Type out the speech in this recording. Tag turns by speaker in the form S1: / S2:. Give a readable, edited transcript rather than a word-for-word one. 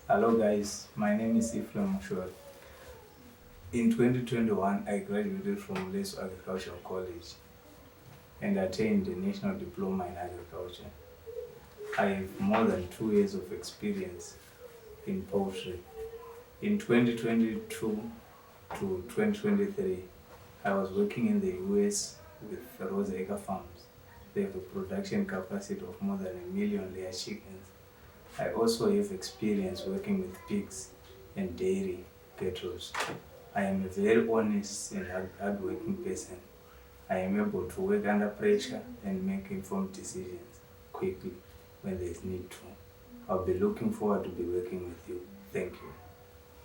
S1: Hello guys, my name is Ephraim Mushore. In 2021, I graduated from Leso Agricultural College and attained a National Diploma in Agriculture. I have more than 2 years of experience in poultry. In 2022 to 2023, I was working in the US with Rose Acre Farms. They have a production capacity of more than 1 million layer chickens. I also have experience working with pigs and dairy cattle. I am a very honest and hardworking person. I am able to work under pressure and make informed decisions quickly when there is need to. I'll be looking forward to be working with you. Thank you.